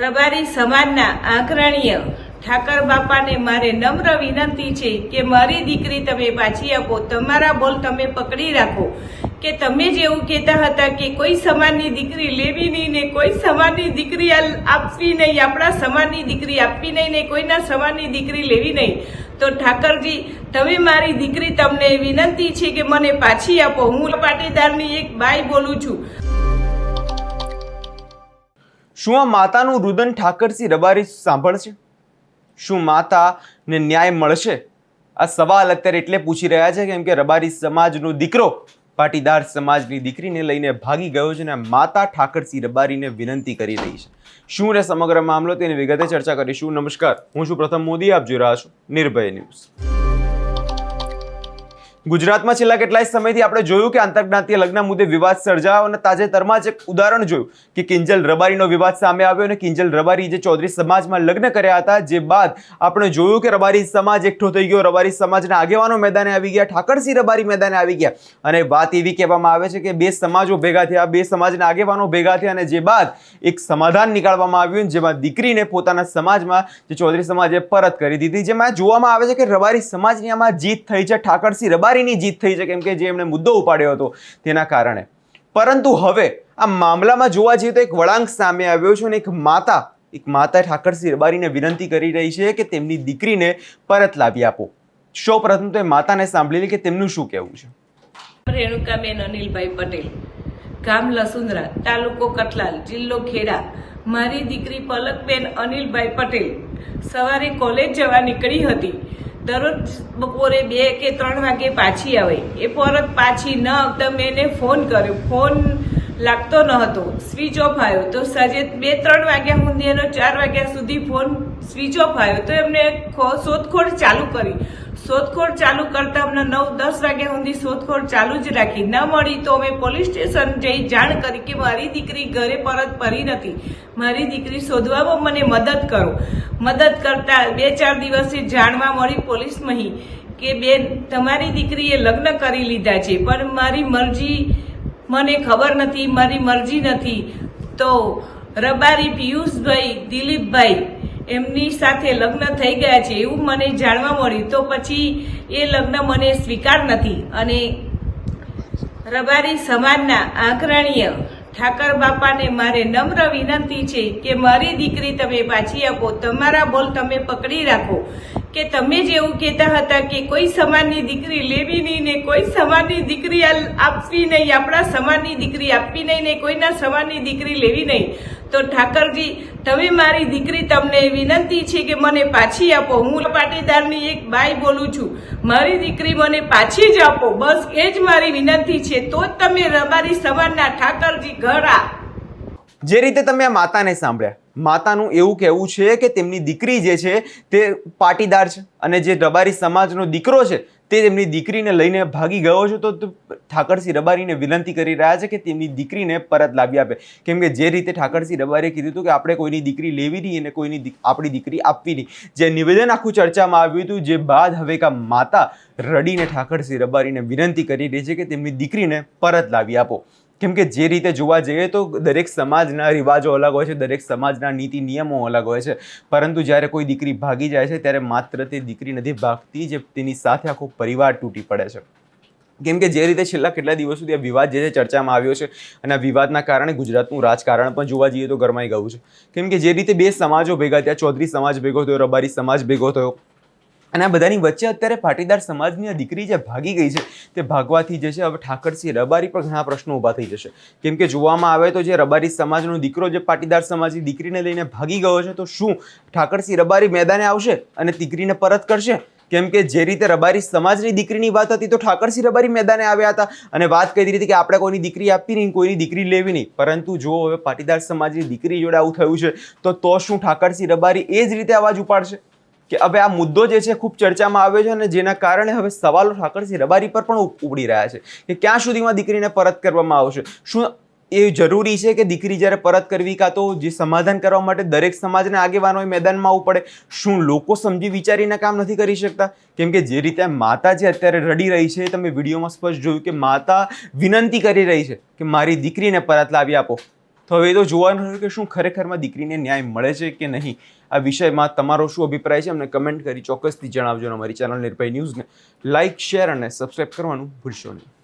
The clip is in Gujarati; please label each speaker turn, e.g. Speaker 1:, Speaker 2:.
Speaker 1: રબારી સમાજના આગ્રણીય ઠાકર બાપાને મારે નમ્ર વિનંતી છે કે મારી દીકરી તમે પાછી આપો, તમારા બોલ તમે પકડી રાખો કે તમે જેવું કહેતા હતા કે કોઈ સમાજની દીકરી લેવી નહીં ને કોઈ સમાજની દીકરી આપવી નહીં, આપણા સમાજની દીકરી આપવી નહીં ને કોઈના સમાજની દીકરી લેવી નહીં, તો ઠાકરજી તમે મારી દીકરી તમને વિનંતી છે કે મને પાછી આપો. હું પાટીદારની એક બાઈ બોલું છું.
Speaker 2: શું આ માતાનું રુદન ઠાકરસિંહ રબારી સાંભળશે? શું માતાને ન્યાય મળશે? આ સવાલ અત્યારે એટલે પૂછી રહ્યા છે કેમ કે રબારી સમાજનો દીકરો પાટીદાર સમાજની દીકરીને લઈને ભાગી ગયો છે અને માતા ઠાકરસિંહ રબારીને વિનંતી કરી રહી છે. શું રે સમગ્ર મામલો તેની વિગતે ચર્ચા કરીશું. નમસ્કાર, હું છું પ્રથમ મોદી, આપ જોઈ રહ્યા છો નિર્ભય ન્યૂઝ. ગુજરાતમાં છેલ્લા કેટલાય સમયથી આપણે જોયું કે આંતરજ્ઞાતીય લગ્ન મુદ્દે વિવાદ સર્જાયો અને તાજેતરમાં જ એક ઉદાહરણ જોયું કે કિંજલ રબારીનો વિવાદ સામે આવ્યો અને કિંજલ રબારી જે ચૌધરી સમાજમાં લગ્ન કર્યા હતા, જે બાદ આપણે જોયું કે રબારી સમાજ એકઠો થઈ ગયો, રબારી સમાજના આગેવાનો મેદાને આવી ગયા, ઠાકરસિંહ રબારી મેદાને આવી ગયા અને વાત એવી કહેવામાં આવે છે કે બે સમાજો ભેગા થયા, બે સમાજના આગેવાનો ભેગા થયા અને જે બાદ એક સમાધાન નીકાળવામાં આવ્યું જેમાં દીકરીને પોતાના સમાજમાં જે ચૌધરી સમાજે પરત કરી દીધી. જેમાં જોવામાં આવે છે કે રબારી સમાજની આમાં જીત થઈ છે, ઠાકરસિંહ રબારીની જીત થઈ છે કેમ કે જે એમણે મુદ્દો ઉપાડ્યો હતો તેના કારણે. પરંતુ હવે આ મામલામાં જોવા જઈએ તો એક વળાંક સામે આવ્યો છે અને એક માતા ઠાકરસિંહ રબારીને વિનંતી કરી રહી છે કે તેમની દીકરીને પરત લાવી આપો. સૌ પ્રથમ તો એ માતાને સાંભળી લે કે તેમનું શું કહેવું છે.
Speaker 1: રેણુકાબેન અનિલભાઈ પટેલ, ગામ લસુંદરા, તાલુકો કટલાલ, જિલ્લો ખેડા. મારી દીકરી પલકબેન અનિલભાઈ પટેલ સવારે કોલેજ જવા નીકળી હતી. દરરોજ બપોરે 2 કે 3 વાગે પાછી આવે. એ પરત પાછી ન આવતા મેં એને ફોન કર્યો, ફોન લાગતો ન હતો, સ્વિચ ઓફ આવ્યો. તો સાંજે 2-3 વાગ્યા સુધી એનો 4 વાગ્યા સુધી ફોન સ્વિચ ઓફ આવ્યો. તો એમને શોધખોળ ચાલુ કરી. શોધખોળ ચાલુ કરતા અમને 9-10 વાગ્યા સુધી શોધખોળ ચાલુ જ રાખી. ન મળી તો અમે પોલીસ સ્ટેશન જઈ જાણ કરી કે મારી દીકરી ઘરે પરત ફરી નથી, મારી દીકરી શોધવામાં મને મદદ કરો. મદદ કરતા 2-4 દિવસે જાણવા મળી પોલીસમાં કે બેન તમારી દીકરીએ લગ્ન કરી લીધા છે પણ મારી મરજી મને ખબર નથી, મારી મરજી નથી. તો રબારી પિયુષભાઈ, દિલીપભાઈ એમની સાથે લગ્ન થઈ ગયા છે એવું મને જાણવા મળ્યું. તો પછી એ લગ્ન મને સ્વીકાર નથી અને રબારી સમાજના આગ્રણીય ઠાકર બાપાને મારે નમ્ર વિનંતી છે કે મારી દીકરી તમે પાછી આપો, તમારા બોલ તમે પકડી રાખો કે તમે જેવું કહેતા હતા કે કોઈ સમાજની દીકરી લેવી નહીં ને કોઈ સમાજની દીકરી આપવી નહીં, આપણા સમાજની દીકરી આપવી નહીં ને કોઈના સમાજની દીકરી લેવી નહીં, તો ઠાકરજી તમે મારી દીકરી તમને વિનંતી છે કે મને પાછી આપો. હું પાટીદારની એક બાઈ બોલું છું. મારી દીકરી મને પાછી જ આપો, બસ એ જ મારી વિનંતી છે. તો જ તમે રબારી સમાજના ઠાકરજી ઘર આ.
Speaker 2: જે રીતે તમે આ માતાને સાંભળ્યા, માતાનું એવું કહેવું છે કે તેમની દીકરી જે છે તે પાટીદાર છે અને જે રબારી સમાજનો દીકરો છે તે તેમની દીકરીને લઈને ભાગી ગયો છે. તો ઠાકરસિંહ રબારીને વિનંતી કરી રહ્યા છે કે તેમની દીકરીને પરત લાવી આપે કેમ કે જે રીતે ઠાકરસિંહ રબારીએ કીધું હતું કે આપણે કોઈની દીકરી લેવી નહીં અને આપણી દીકરી આપવી નહીં, જે નિવેદન આખું ચર્ચામાં આવ્યું હતું, જે બાદ હવે એક માતા રડીને ઠાકરસિંહ રબારીને વિનંતી કરી રહી છે કે તેમની દીકરીને પરત લાવી આપો. કેમ કે જે રીતે જોવા જઈએ તો દરેક સમાજના રિવાજો અલગ હોય છે, દરેક સમાજના નીતિ નિયમો અલગ હોય છે, પરંતુ જ્યારે કોઈ દીકરી ભાગી જાય છે ત્યારે માત્ર તે દીકરી નથી ભાગતી, જે તેની સાથે આખો પરિવાર તૂટી પડે છે. કેમ કે જે રીતે છેલ્લા કેટલા દિવસ સુધી આ વિવાદ જે છે ચર્ચામાં આવ્યો છે અને આ વિવાદના કારણે ગુજરાતનું રાજકારણ પણ જોવા જઈએ તો ગરમાઈ ગયું છે. કેમ કે જે રીતે બે સમાજો ભેગા થયા, ચૌધરી સમાજ ભેગો થયો, રબારી સમાજ ભેગો થયો અને આ બધાની વચ્ચે અત્યારે પાટીદાર સમાજની આ દીકરી જે ભાગી ગઈ છે તે ભાગવાથી જે છે હવે ઠાકરસિંહ રબારી પર ઘણા પ્રશ્નો ઊભા થઈ જશે. કેમ કે જોવામાં આવે તો જે રબારી સમાજનો દીકરો જે પાટીદાર સમાજની દીકરીને લઈને ભાગી ગયો છે, તો શું ઠાકરસિંહ રબારી મેદાને આવશે અને દીકરીને પરત કરશે? કેમ કે જે રીતે રબારી સમાજની દીકરીની વાત હતી તો ઠાકરસિંહ રબારી મેદાને આવ્યા હતા અને વાત કરી હતી કે આપણે કોઈની દીકરી આપવી નહીં, કોઈની દીકરી લેવી નહીં. પરંતુ જો હવે પાટીદાર સમાજની દીકરી જોડે આવું થયું છે તો શું ઠાકરસિંહ રબારી એ જ રીતે અવાજ ઉપાડશે? કે હવે આ મુદ્દો જે છે ખૂબ ચર્ચામાં આવ્યો છે અને જેના કારણે હવે સવાલો ઠાકરસિંહ રબારી પર પણ ઉપડી રહ્યા છે કે ક્યાં સુધીમાં દીકરીને પરત કરવામાં આવશે. શું એ જરૂરી છે કે દીકરી જ્યારે પરત કરવી કાં તો જે સમાધાન કરવા માટે દરેક સમાજના આગેવાનોએ મેદાનમાં આવવું પડે? શું લોકો સમજી વિચારીને કામ નથી કરી શકતા? કેમ કે જે રીતે માતા જે અત્યારે રડી રહી છે, તમે વિડીયોમાં સ્પષ્ટ જોયું કે માતા વિનંતી કરી રહી છે કે મારી દીકરીને પરત લાવી આપો. તો હવે એ તો જોવાનું રહ્યું કે શું ખરેખરમાં દીકરીને ન્યાય મળે છે કે નહીં. આ વિષયમાં તમારો શું અભિપ્રાય છે અમને કમેન્ટ કરી ચોક્કસથી જણાવજો. અને અમારી ચેનલ નિર્ભય ન્યૂઝને લાઇક, શેર અને સબસ્ક્રાઇબ કરવાનું ભૂલશો નહીં.